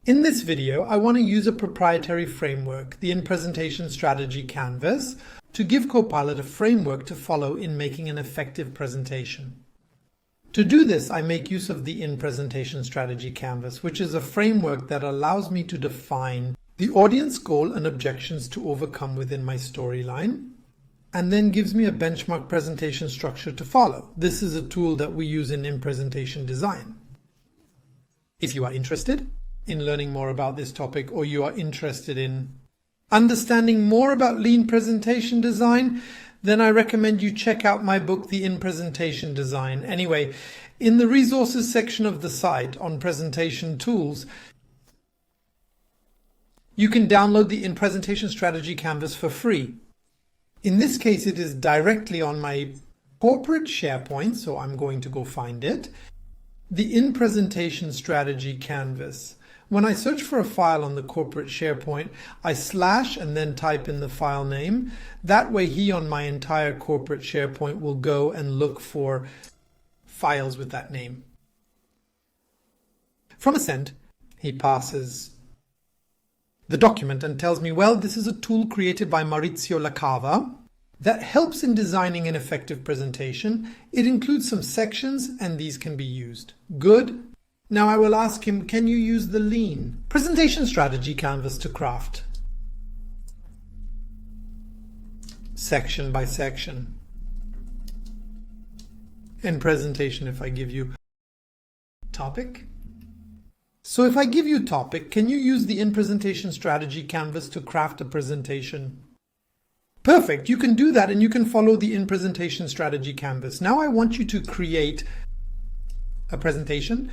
In this video, I want to use a proprietary framework, the In-Presentation Strategy Canvas, to give Copilot a framework to follow in making an effective presentation. To do this, I make use of the In-Presentation Strategy Canvas, which is a framework that allows me to define the audience goal and objections to overcome within my storyline, and then gives me a benchmark presentation structure to follow. This is a tool that we use in presentation design. If you are interested in learning more about this topic, or you are interested in understanding more about lean presentation design, then I recommend you check out my book, The In-Presentation Design. Anyway, in the resources section of the site on presentation tools, you can download the In-Presentation Strategy Canvas for free. In this case, it is directly on my corporate SharePoint, so I'm going to go find it. The In-Presentation Strategy Canvas. When I search for a file on the corporate SharePoint, I slash and then type in the file name. That way he on my entire corporate SharePoint will go and look for files with that name. From Ascend, he passes the document and tells me, well, this is a tool created by Maurizio Lacava that helps in designing an effective presentation. It includes some sections and these can be used. Good. Now I will ask him, can you use the Lean Presentation Strategy Canvas to craft? Section by section. In presentation, if I give you topic. So if I give you topic, can you use the In-Presentation Strategy Canvas to craft a presentation? Perfect, you can do that and you can follow the In-Presentation Strategy Canvas. Now I want you to create a presentation.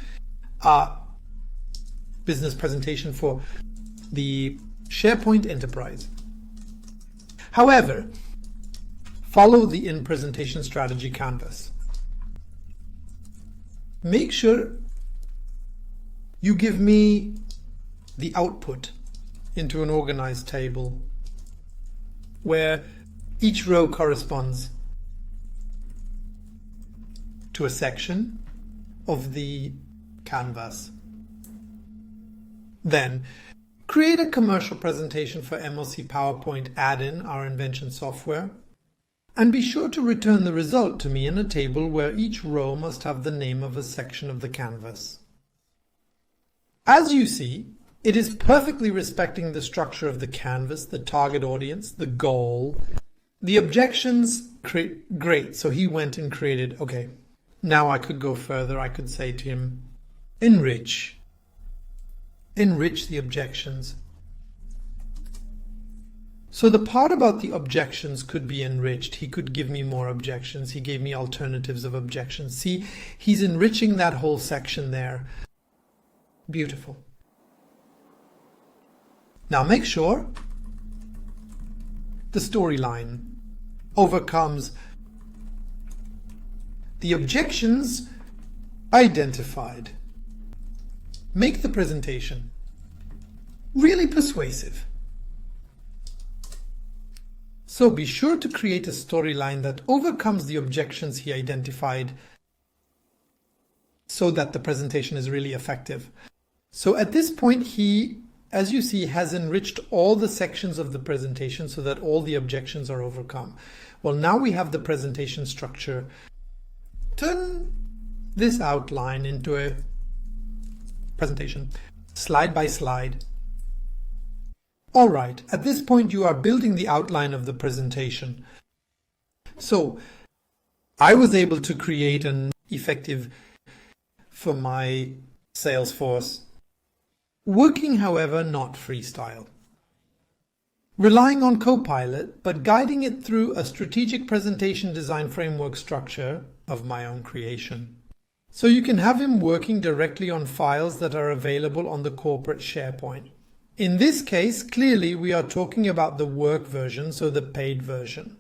Business presentation for the SharePoint Enterprise. However, follow the In-Presentation Strategy Canvas. Make sure you give me the output into an organized table where each row corresponds to a section of the canvas. Then create a commercial presentation for MLC PowerPoint add-in, our invention software, and be sure to return the result to me in a table where each row must have the name of a section of the canvas. As you see, it is perfectly respecting the structure of the canvas, the target audience, the goal, the objections. Great, so he went and created, okay, now I could go further. I could say to him, enrich the objections. So the part about the objections could be enriched. He could give me more objections. He gave me alternatives of objections. See, he's enriching that whole section there. Beautiful. Now make sure the storyline overcomes the objections identified. Make the presentation really persuasive. So be sure to create a storyline that overcomes the objections he identified so that the presentation is really effective. So at this point, he, as you see, has enriched all the sections of the presentation so that all the objections are overcome. Well, now we have the presentation structure. Turn this outline into a presentation, slide by slide. All right, at this point you are building the outline of the presentation. So I was able to create an effective for my Salesforce, working, however, not freestyle. Relying on Copilot, but guiding it through a strategic presentation design framework structure of my own creation. So you can have him working directly on files that are available on the corporate SharePoint. In this case, clearly we are talking about the work version, so the paid version.